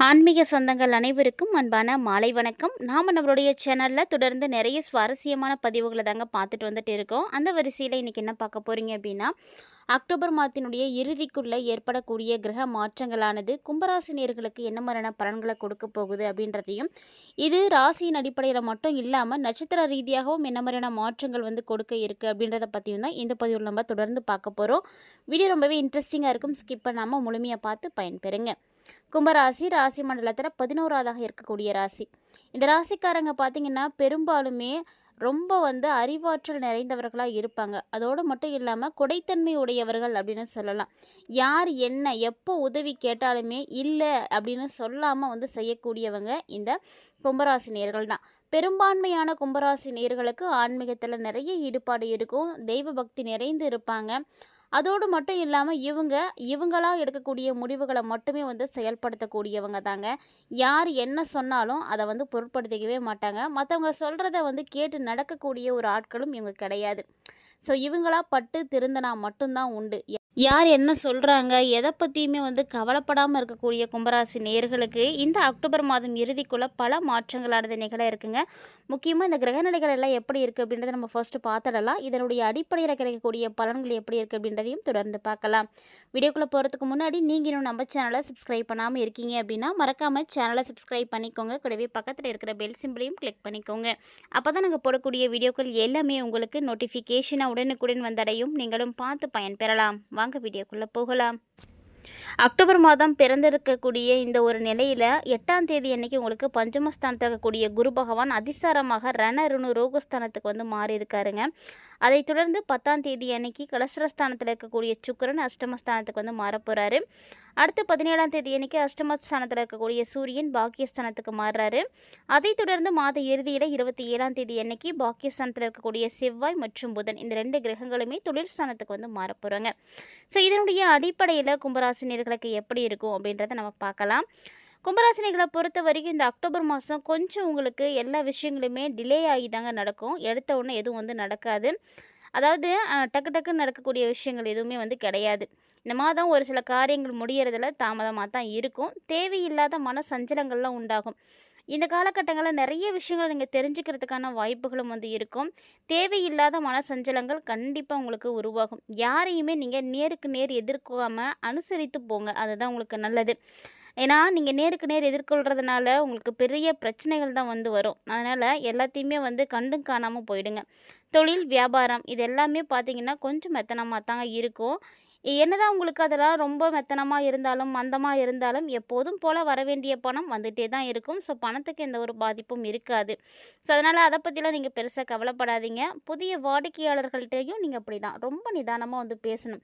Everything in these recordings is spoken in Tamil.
ஆன்மீக சொந்தங்கள் அனைவருக்கும் அன்பான மாலை வணக்கம். நாம் நம்மளுடைய சேனலில் தொடர்ந்து நிறைய சுவாரஸ்யமான பதிவுகளை தாங்க பார்த்துட்டு வந்துட்டு இருக்கோம். அந்த வரிசையில் இன்றைக்கி என்ன பார்க்க போகிறீங்க அப்படின்னா, அக்டோபர் மாதத்தினுடைய இறுதிக்குள்ளே ஏற்படக்கூடிய கிரக மாற்றங்களானது கும்பராசி நேயர்களுக்கு என்ன மாதிரியான பலன்களை கொடுக்க போகுது அப்படின்றதையும், இது ராசியின் அடிப்படையில் மட்டும் இல்லாமல் நட்சத்திர ரீதியாகவும் என்ன மாதிரியான மாற்றங்கள் கொடுக்க இருக்குது அப்படின்றத பற்றியும் தான் இந்த பதிவில் நம்ம தொடர்ந்து பார்க்க போகிறோம். வீடியோ ரொம்பவே இன்ட்ரெஸ்டிங்காக இருக்கும். ஸ்கிப் பண்ணாமல் முழுமையாக பார்த்து பயன்பெறுங்க. கும்பராசி ராசி மண்டலத்தில் 11வதாக இருக்கக்கூடிய ராசி. இந்த ராசிக்காரங்க பார்த்திங்கன்னா பெரும்பாலுமே ரொம்ப அறிவாற்றல் நிறைந்தவர்களாக இருப்பாங்க. அதோடு மட்டும் இல்லாமல் கொடைத்தன்மை உடையவர்கள் அப்படின்னு சொல்லலாம். யார் என்ன எப்போ உதவி கேட்டாலுமே இல்லை அப்படின்னு சொல்லாமல் செய்யக்கூடியவங்க இந்த கும்பராசி நேயர்கள் தான். பெரும்பான்மையான கும்பராசி நேயர்களுக்கு ஆன்மீகத்தில் நிறைய ஈடுபாடு இருக்கும். தெய்வ பக்தி நிறைந்து இருப்பாங்க. அதோடு மட்டும் இல்லாமல் இவங்களாக எடுக்கக்கூடிய முடிவுகளை மட்டுமே செயல்படுத்தக்கூடியவங்க தாங்க. யார் என்ன சொன்னாலும் அதை பொருட்படுத்திக்கவே மாட்டாங்க. மற்றவங்க சொல்கிறத கேட்டு நடக்கக்கூடிய ஒரு ஆட்களும் இவங்க கிடையாது. ஸோ இவங்களா பட்டு திருந்தினா மட்டும்தான் உண்டு. யார் என்ன சொல்கிறாங்க எதை பற்றியுமே கவலைப்படாமல் இருக்கக்கூடிய கும்பராசி நேயர்களுக்கு இந்த அக்டோபர் மாதம் இறுதிக்குள்ளே பல மாற்றங்களானது நிகழ இருக்குங்க. முக்கியமாக இந்த கிரகநிலைகள் எல்லாம் எப்படி இருக்குது அப்படின்றத நம்ம ஃபர்ஸ்ட்டு பார்த்துடலாம். இதனுடைய அடிப்படையில் கிடைக்கக்கூடிய பலன்கள் எப்படி இருக்குது அப்படின்றதையும் தொடர்ந்து பார்க்கலாம். வீடியோக்குள்ளே போகிறதுக்கு முன்னாடி நீங்கள் இன்னும் நம்ம சேனலை சப்ஸ்கிரைப் பண்ணாமல் இருக்கீங்க அப்படின்னா மறக்காமல் சேனலை சப்ஸ்கிரைப் பண்ணிக்கோங்க. கூடவே பக்கத்தில் இருக்கிற பெல் சிம்பிளையும் கிளிக் பண்ணிக்கோங்க. அப்போ தான் நாங்கள் போடக்கூடிய வீடியோக்கள் எல்லாமே உங்களுக்கு நோட்டிஃபிகேஷனாக உடனுக்குடன் வந்தடையும். நீங்களும் பார்த்து பயன்பெறலாம். வாங்க வீடியோக்குள்ளே போகலாம். அக்டோபர் மாதம் பிறந்திருக்கக்கூடிய இந்த ஒரு நிலையில் 8ஆம் தேதி அன்னைக்கு உங்களுக்கு பஞ்சமஸ்தானத்தில் இருக்கக்கூடிய குரு பகவான் அதிசாரமாக ரணருணு ரோகஸ்தானத்துக்கு மாறி இருக்காருங்க. அதைத் தொடர்ந்து 10ஆம் தேதி அன்னைக்கு கலசரஸ்தானத்தில் இருக்கக்கூடிய சுக்கிரன் அஷ்டமஸ்தானத்துக்கு மாறப்போகிறாரு. அடுத்து 17ஆம் தேதி அன்னைக்கு அஷ்டமஸ்தானத்தில் இருக்கக்கூடிய சூரியன் பாக்கியஸ்தானத்துக்கு மாறுறாரு. அதைத் தொடர்ந்து மாத இறுதியில் 27ஆம் தேதி அன்னைக்கு பாக்கியஸ்தானத்தில் இருக்கக்கூடிய செவ்வாய் மற்றும் புதன் இந்த 2 கிரகங்களுமே தொழில் ஸ்தானத்துக்கு மாறப்போகிறாங்க. ஸோ இதனுடைய அடிப்படையில் கும்பராசினியர்களுக்கு எப்படி இருக்கும் அப்படின்றத நம்ம பார்க்கலாம். கும்பராசினிகளை பொறுத்த வரைக்கும் இந்த அக்டோபர் மாதம் கொஞ்சம் உங்களுக்கு எல்லா விஷயங்களுமே டிலே ஆகி தாங்க நடக்கும். எடுத்த உடனே எதுவும் நடக்காது. அதாவது டக்கு டக்குன்னு நடக்கக்கூடிய விஷயங்கள் எதுவுமே கிடையாது. இந்த மாதம் ஒரு சில காரியங்கள் முடியறதுல தாமதமாக தான் இருக்கும். தேவையில்லாத மன சஞ்சலங்கள்லாம் உண்டாகும். இந்த காலகட்டங்களில் நிறைய விஷயங்களை நீங்கள் தெரிஞ்சுக்கிறதுக்கான வாய்ப்புகளும் இருக்கும். தேவையில்லாத மன சஞ்சலங்கள் கண்டிப்பாக உங்களுக்கு உருவாகும். யாரையுமே நீங்கள் நேருக்கு நேர் எதிர்க்காமல் அனுசரித்து போங்க. அதுதான் உங்களுக்கு நல்லது. ஏன்னா நீங்கள் நேருக்கு நேர் எதிர்கொள்கிறதுனால உங்களுக்கு பெரிய பிரச்சனைகள் தான் வரும். அதனால் எல்லாத்தையுமே கண்டும் காணாமல் போயிடுங்க. தொழில் வியாபாரம் இது எல்லாமே பார்த்திங்கன்னா கொஞ்சம் மெத்தனமாக தாங்க இருக்கும். என்னதான் உங்களுக்கு அதெல்லாம் ரொம்ப மெத்தனமாக இருந்தாலும் மந்தமாக இருந்தாலும் எப்போதும் போல் வர வேண்டிய பணம் வந்துகிட்டே தான் இருக்கும். ஸோ பணத்துக்கு எந்த ஒரு பாதிப்பும் இருக்காது. ஸோ அதனால் அதை பற்றிலாம் நீங்கள் பெருசாக கவலைப்படாதீங்க. புதிய வாடிக்கையாளர்கள்ட்டையும் நீங்கள் அப்படி தான் ரொம்ப நிதானமாக பேசணும்.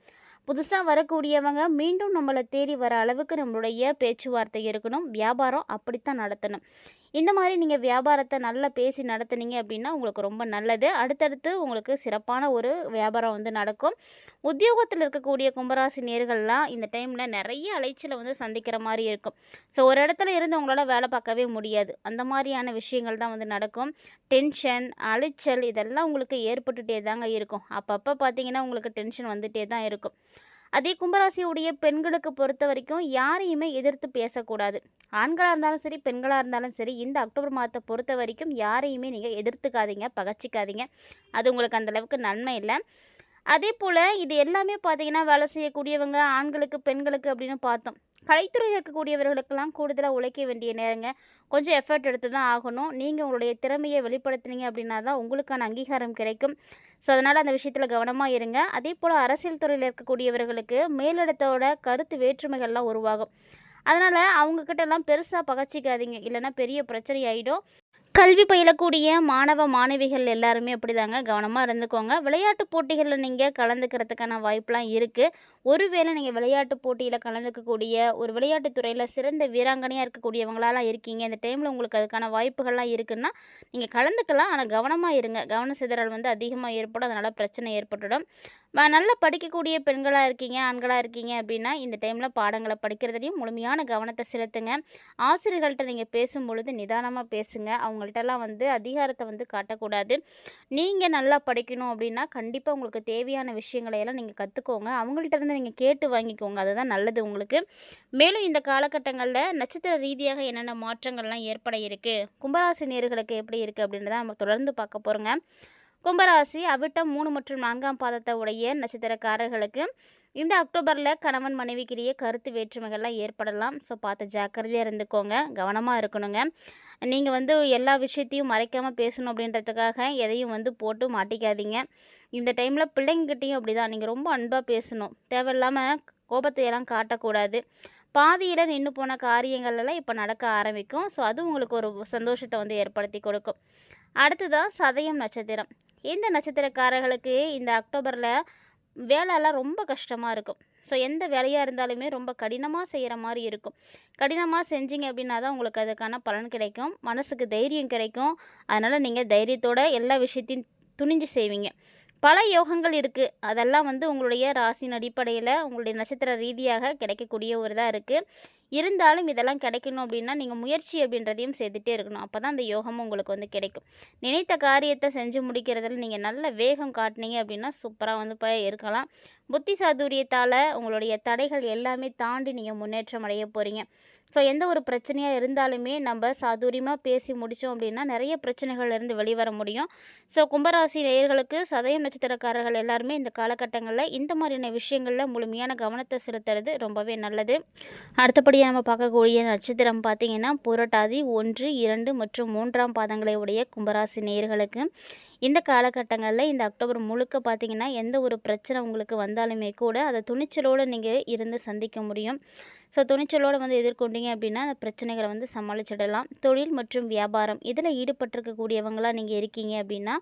புதுசாக வரக்கூடியவங்க மீண்டும் நம்மளை தேடி வர அளவுக்கு நம்மளுடைய பேச்சுவார்த்தை இருக்கணும். வியாபாரம் அப்படித்தான் நடத்தணும். இந்த மாதிரி நீங்கள் வியாபாரத்தை நல்லா பேசி நடத்துனீங்க அப்படின்னா உங்களுக்கு ரொம்ப நல்லது. அடுத்தடுத்து உங்களுக்கு சிறப்பான ஒரு வியாபாரம் நடக்கும். உத்தியோகத்தில் இருக்கக்கூடிய கும்பராசி நேர்கள்லாம் இந்த டைமில் நிறைய அலைச்சலை சந்திக்கிற மாதிரி இருக்கும். ஸோ ஒரு இடத்துல இருந்து உங்களால் வேலை பார்க்கவே முடியாது. அந்த மாதிரியான விஷயங்கள் தான் நடக்கும். டென்ஷன் அலைச்சல் இதெல்லாம் உங்களுக்கு ஏற்பட்டுகிட்டே தாங்க இருக்கும். அப்பப்போ பார்த்தீங்கன்னா உங்களுக்கு டென்ஷன் வந்துகிட்டே தான் இருக்கும். அதே கும்பராசியுடைய பெண்களுக்கு பொறுத்த வரைக்கும் யாரையுமே எதிர்த்து பேசக்கூடாது. ஆண்களாக இருந்தாலும் சரி பெண்களாக இருந்தாலும் சரி இந்த அக்டோபர் மாதத்தை பொறுத்த வரைக்கும் யாரையுமே நீங்கள் எதிர்த்துக்காதீங்க, பகச்சிக்காதீங்க. அது உங்களுக்கு அந்தளவுக்கு நன்மை இல்லை. அதே போல் இது எல்லாமே பார்த்திங்கன்னா வேலை செய்யக்கூடியவங்க ஆண்களுக்கு பெண்களுக்கு அப்படின்னு பார்த்தோம். கலைத்துறையில் இருக்கக்கூடியவர்களுக்கெல்லாம் கூடுதலாக உழைக்க வேண்டிய நேரங்க. கொஞ்சம் எஃபர்ட் எடுத்து தான் ஆகணும். நீங்கள் உங்களுடைய திறமையை வெளிப்படுத்தினீங்க அப்படின்னா தான் உங்களுக்கான அங்கீகாரம் கிடைக்கும். ஸோ அதனால் அந்த விஷயத்தில் கவனமாக இருங்க. அதே போல் அரசியல் துறையில் இருக்கக்கூடியவர்களுக்கு மேலிடத்தோட கருத்து வேற்றுமைகள்லாம் உருவாகும். அதனால் அவங்கக்கிட்டலாம் பெருசாக பகச்சிக்காதீங்க, இல்லைன்னா பெரிய பிரச்சனை ஆகிடும். கல்வி பயிலக்கூடிய மாணவ மாணவிகள் எல்லாருமே அப்படிதாங்க, கவனமாக இருந்துக்கோங்க. விளையாட்டு போட்டிகளில் நீங்கள் கலந்துக்கிறதுக்கான வாய்ப்பெலாம் இருக்குது. ஒருவேளை நீங்கள் விளையாட்டு போட்டியில் கலந்துக்கக்கூடிய ஒரு விளையாட்டுத்துறையில் சிறந்த வீராங்கனையாக இருக்கக்கூடியவங்களாலாம் இருக்கீங்க, இந்த டைமில் உங்களுக்கு அதுக்கான வாய்ப்புகள்லாம் இருக்குன்னா நீங்கள் கலந்துக்கலாம். ஆனால் கவனமாக இருங்க. கவன சிதறல் அதிகமாக ஏற்படும். அதனால் பிரச்சனை ஏற்பட்டுடும். நல்லா படிக்கக்கூடிய பெண்களாக இருக்கீங்க ஆண்களாக இருக்கீங்க அப்படின்னா இந்த டைமில் பாடங்களை படிக்கிறதுலையும் முழுமையான கவனத்தை செலுத்துங்க. ஆசிரியர்கள்ட்ட நீங்கள் பேசும்பொழுது நிதானமாக பேசுங்க. அவங்கள்ட்டலாம் அதிகாரத்தை காட்டக்கூடாது. நீங்கள் நல்லா படிக்கணும் அப்படின்னா கண்டிப்பாக உங்களுக்கு தேவையான விஷயங்களை எல்லாம் நீங்கள் கற்றுக்கோங்க. அவங்கள்ட்ட இருந்து நீங்கள் கேட்டு வாங்கிக்கோங்க. அதுதான் நல்லது உங்களுக்கு. மேலும் இந்த காலகட்டங்கள்ல நட்சத்திர ரீதியாக என்னென்ன மாற்றங்கள்லாம் ஏற்பட இருக்கு, கும்பராசி நேயர்களுக்கு எப்படி இருக்குது அப்படின்றத நம்ம தொடர்ந்து பார்க்க போகிறோங்க. கும்பராசி அவிட்டம் 3 மற்றும் 4ஆம் பாதத்தை உடைய நட்சத்திரக்காரர்களுக்கு இந்த அக்டோபரில் கணவன் மனைவிக்கிடையே கருத்து வேற்றுமைகள்லாம் ஏற்படலாம். ஸோ பார்த்து ஜாக்கிரதையாக இருந்துக்கோங்க, கவனமாக இருக்கணுங்க. நீங்கள் எல்லா விஷயத்தையும் மறைக்காமல் பேசணும் அப்படின்றதுக்காக எதையும் போட்டு மாட்டிக்காதீங்க. இந்த டைமில் பிள்ளைங்ககிட்டையும் அப்படி தான், நீங்கள் ரொம்ப அன்பாக பேசணும், தேவையில்லாமல் கோபத்தையெல்லாம் காட்டக்கூடாது. பாதியில் நின்று போன காரியங்கள்லாம் இப்போ நடக்க ஆரம்பிக்கும். ஸோ அது உங்களுக்கு ஒரு சந்தோஷத்தை ஏற்படுத்தி கொடுக்கும். அடுத்ததான் சதயம் நட்சத்திரம். இந்த நட்சத்திரக்காரர்களுக்கு இந்த அக்டோபரில் வேலைலாம் ரொம்ப கஷ்டமாக இருக்கும். ஸோ எந்த வேலையாக இருந்தாலுமே ரொம்ப கடினமாக செய்கிற மாதிரி இருக்கும். கடினமாக செஞ்சீங்க அப்படின்னா தான் உங்களுக்கு அதுக்கான பலன் கிடைக்கும், மனசுக்கு தைரியம் கிடைக்கும். அதனால் நீங்கள் தைரியத்தோட எல்லா விஷயத்தையும் துணிஞ்சு செய்வீங்க. பல யோகங்கள் இருக்குது, அதெல்லாம் உங்களுடைய ராசியின் அடிப்படையில் உங்களுடைய நட்சத்திர ரீதியாக கிடைக்கக்கூடிய ஒரு இதாக இருக்குது. இருந்தாலும் இதெல்லாம் கிடைக்கணும் அப்படின்னா நீங்கள் முயற்சி அப்படின்றதையும் செய்துகிட்டே இருக்கணும். அப்போ தான் அந்த யோகமும் உங்களுக்கு கிடைக்கும். நினைத்த காரியத்தை செஞ்சு முடிக்கிறதுல நீங்கள் நல்ல வேகம் காட்டினீங்க அப்படின்னா சூப்பராக இருக்கலாம். புத்தி சாதுரியத்தால் உங்களுடைய தடைகள் எல்லாமே தாண்டி நீங்கள் முன்னேற்றம் அடைய போகிறீங்க. ஸோ எந்த ஒரு பிரச்சனையாக இருந்தாலுமே நம்ம சாதுரியமாக பேசி முடித்தோம் அப்படின்னா நிறைய பிரச்சனைகள்லேருந்து வெளிவர முடியும். ஸோ கும்பராசி நேயர்களுக்கு சதயம் நட்சத்திரக்காரர்கள் எல்லாருமே இந்த காலகட்டங்களில் இந்த மாதிரியான விஷயங்களில் முழுமையான கவனத்தை செலுத்துறது ரொம்பவே நல்லது. அடுத்தபடியாக நம்ம பார்க்கக்கூடிய நட்சத்திரம் பார்த்திங்கன்னா புரட்டாதி 1, 2 மற்றும் 3ஆம் பாதங்களை உடைய கும்பராசி நேயர்களுக்கு இந்த காலகட்டங்களில் இந்த அக்டோபர் முழுக்க பார்த்திங்கன்னா எந்த ஒரு பிரச்சனை உங்களுக்கு வந்தாலுமே கூட அதை துணிச்சலோடு நீங்கள் இருந்து சந்திக்க முடியும். ஸோ துணிச்சலோடு எதிர்கொண்டீங்க அப்படின்னா அந்த பிரச்சனைகளை சமாளிச்சிடலாம். தொழில் மற்றும் வியாபாரம் இதில் ஈடுபட்டிருக்கக்கூடியவங்களாக நீங்கள் இருக்கீங்க அப்படின்னா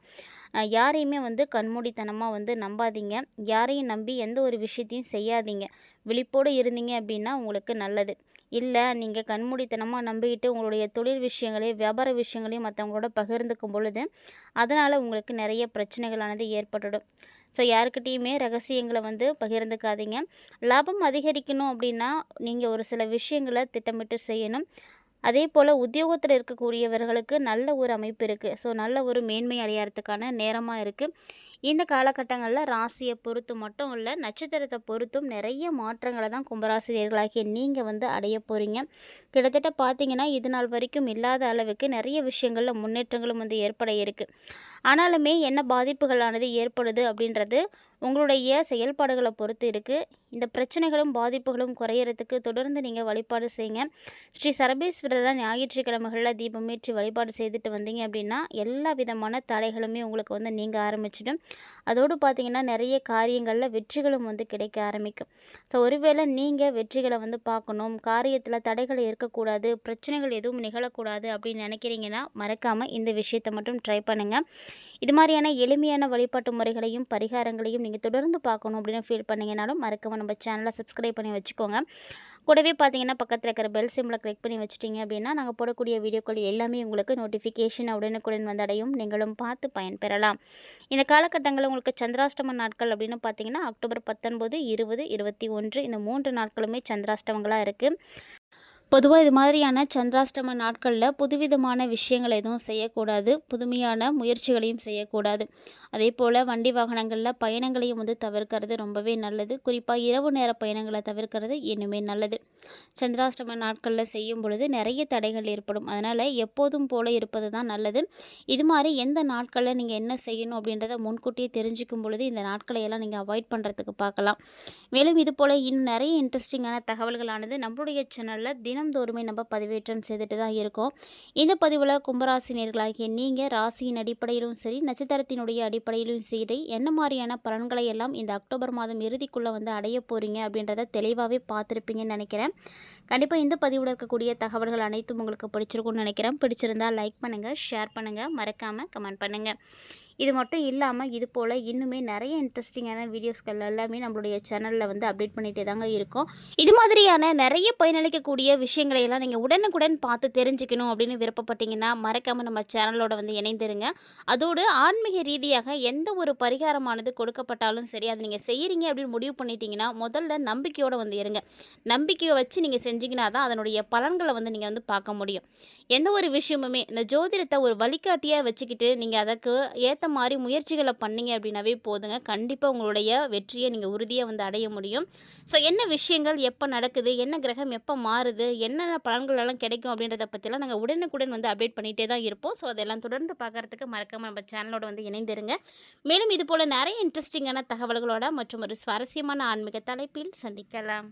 யாரையுமே கண்மூடித்தனமாக நம்பாதீங்க. யாரையும் நம்பி எந்த ஒரு விஷயத்தையும் செய்யாதீங்க. விழிப்போடு இருந்தீங்க அப்படின்னா உங்களுக்கு நல்லது. இல்லை நீங்கள் கண்மூடித்தனமாக நம்பிக்கிட்டு உங்களுடைய தொழில் விஷயங்களையும் வியாபார விஷயங்களையும் மற்றவங்களோட பகிர்ந்துக்கும் பொழுது அதனால் உங்களுக்கு நிறைய பிரச்சனைகளானது ஏற்பட்டுடும். ஸோ யாருக்கிட்டேயுமே ரகசியங்களை பகிர்ந்துக்காதீங்க. லாபம் அதிகரிக்கணும் அப்படின்னா நீங்கள் ஒரு சில விஷயங்களை திட்டமிட்டு செய்யணும். அதே போல் உத்தியோகத்தில் இருக்கக்கூடியவர்களுக்கு நல்ல ஒரு அமைப்பு இருக்குது. ஸோ நல்ல ஒரு மேன்மை அடையாறதுக்கான நேரமாக இருக்குது. இந்த காலகட்டங்களில் ராசியை பொறுத்து மட்டும் இல்லை, நட்சத்திரத்தை பொறுத்தும் நிறைய மாற்றங்களை தான் கும்பராசிரியர்களாகிய நீங்கள் அடைய போகிறீங்க. கிட்டத்தட்ட பார்த்தீங்கன்னா இது நாள் வரைக்கும் இல்லாத அளவுக்கு நிறைய விஷயங்களில் முன்னேற்றங்களும் ஏற்பட இருக்குது. ஆனாலுமே என்ன பாதிப்புகளானது ஏற்படுது அப்படின்றது உங்களுடைய செயல்பாடுகளை பொறுத்து இருக்குது. இந்த பிரச்சனைகளும் பாதிப்புகளும் குறையிறதுக்கு தொடர்ந்து நீங்கள் வழிபாடு செய்யுங்க. ஸ்ரீ சரபேஸ்வரரை ஞாயிற்றுக்கிழமைகளில் தீபமேற்றி வழிபாடு செய்துட்டு வந்தீங்க அப்படின்னா எல்லா விதமான தடைகளுமே உங்களுக்கு நீங்க ஆரம்பிச்சிடும். அதோடு பார்த்திங்கன்னா நிறைய காரியங்களில் வெற்றிகளும் கிடைக்க ஆரம்பிக்கும். ஸோ ஒருவேளை நீங்கள் வெற்றிகளை பார்க்கணும், காரியத்தில் தடைகள் இருக்கக்கூடாது, பிரச்சனைகள் எதுவும் நிகழக்கூடாது அப்படின்னு நினைக்கிறீங்கன்னா மறக்காமல் இந்த விஷயத்தை மட்டும் ட்ரை பண்ணுங்கள். இது மாதிரியான எளிமையான வழிபாட்டு முறைகளையும் பரிகாரங்களையும் நீங்கள் தொடர்ந்து பார்க்கணும் அப்படின்னு ஃபீல் பண்ணிங்கனாலும் மறக்காமல் நம்ம சேனலை சப்ஸ்கிரைப் பண்ணி வச்சுக்கோங்க. கூடவே பார்த்தீங்கன்னா பக்கத்தில் இருக்கிற பெல் சிம்பிளை கிளிக் பண்ணி வச்சுட்டிங்க அப்படின்னா நாங்கள் போடக்கூடிய வீடியோக்கள் எல்லாமே உங்களுக்கு நோட்டிஃபிகேஷன் உடனுக்குடன் வந்தடையும், நீங்களும் பார்த்து பயன்பெறலாம். இந்த காலகட்டங்களில் உங்களுக்கு சந்திராஷ்டம நாட்கள் அப்படின்னு பார்த்தீங்கன்னா அக்டோபர் 19, 20, 21 இந்த 3 நாட்களுமே சந்திராஷ்டமங்களாக இருக்குது. பொதுவாக இது மாதிரியான சந்திராஷ்டம நாட்களில் புதுவிதமான விஷயங்கள் எதுவும் செய்யக்கூடாது, புதுமையான முயற்சிகளையும் செய்யக்கூடாது. அதே போல் வண்டி வாகனங்களில் பயணங்களையும் தவிர்க்கிறது ரொம்பவே நல்லது. குறிப்பாக இரவு நேர பயணங்களை தவிர்க்கிறது இன்னுமே நல்லது. சந்திராஷ்டம நாட்களில் செய்யும் பொழுது நிறைய தடைகள் ஏற்படும். அதனால் எப்போதும் போல இருப்பது தான் நல்லது. இது மாதிரி எந்த நாட்களில் நீங்கள் என்ன செய்யணும் அப்படின்றத முன்கூட்டியே தெரிஞ்சுக்கும் பொழுது இந்த நாட்களை எல்லாம் நீங்கள் அவாய்ட் பண்ணுறதுக்கு பார்க்கலாம். மேலும் இது போல் இன்னும் நிறைய இன்ட்ரெஸ்டிங்கான தகவல்களானது நம்மளுடைய சேனலில் தினம்தோறுமே நம்ம பதிவேற்றம் செய்துட்டு தான் இருக்கோம். இந்த பதிவில் கும்பராசினியர்களாகிய நீங்கள் ராசியின் அடிப்படையிலும் சரி, நட்சத்திரத்தினுடைய அடிப்படையிலும் சரி என்ன மாதிரியான பலன்களை எல்லாம் இந்த அக்டோபர் மாதம் இறுதிக்குள்ளே அடைய போகிறீங்க அப்படின்றத தெளிவாகவே பார்த்துருப்பீங்கன்னு நினைக்கிறேன். கண்டிப்பாக இந்த பதிவில் இருக்கக்கூடிய தகவல்கள் அனைத்தும் உங்களுக்கு பிடிச்சிருக்கும்னு நினைக்கிறேன். பிடிச்சிருந்தால் லைக் பண்ணுங்கள், ஷேர் பண்ணுங்கள், மறக்காமல் கமெண்ட் பண்ணுங்கள். இது மட்டும் இல்லாமல் இது போல் இன்னுமே நிறைய இன்ட்ரெஸ்டிங்கான வீடியோஸ்கள் எல்லாமே நம்மளுடைய சேனலில் அப்டேட் பண்ணிகிட்டே தாங்க இருக்கோம். இது மாதிரியான நிறைய பயனளிக்கக்கூடிய விஷயங்களை எல்லாம் நீங்கள் உடனுக்குடன் பார்த்து தெரிஞ்சுக்கணும் அப்படின்னு விருப்பப்பட்டீங்கன்னா மறக்காமல் நம்ம சேனலோட இணைந்திருங்க. அதோடு ஆன்மீக ரீதியாக எந்த ஒரு பரிகாரமானது கொடுக்கப்பட்டாலும் சரி, அதை நீங்கள் செய்கிறீங்க அப்படின்னு முடிவு பண்ணிட்டீங்கன்னா முதல்ல நம்பிக்கையோடு இருங்க. நம்பிக்கையை வச்சு நீங்கள் செஞ்சீங்கன்னா தான் அதனுடைய பலன்களை நீங்கள் பார்க்க முடியும். எந்த ஒரு விஷயமுமே இந்த ஜோதிடத்தை ஒரு வழிகாட்டியாக வச்சுக்கிட்டு நீங்கள் அதற்கு ஏற்ற அதுக்கேற்ற மாதிரி முயற்சிகளை பண்ணீங்க அப்படின்னாவே போதுங்க. கண்டிப்பாக உங்களுடைய வெற்றியை நீங்கள் உறுதியாக வந்து அடைய முடியும். ஸோ என்ன விஷயங்கள் எப்போ நடக்குது, என்ன கிரகம் எப்போ மாறுது, என்னென்ன பலன்கள் எல்லாம் கிடைக்கும் அப்படின்றத பற்றிலாம் நாங்கள் உடனுக்குடன் வந்து அப்டேட் பண்ணிகிட்டே தான் இருப்போம். ஸோ அதெல்லாம் தொடர்ந்து பார்க்குறதுக்கு மறக்காமல் நம்ம சேனலோட வந்து இணைந்திருங்க. மேலும் இது போல் நிறைய இன்ட்ரெஸ்டிங்கான தகவல்களோட மற்றும் ஒரு சுவாரஸ்யமான ஆன்மீக தலைப்பில் சந்திக்கலாம்.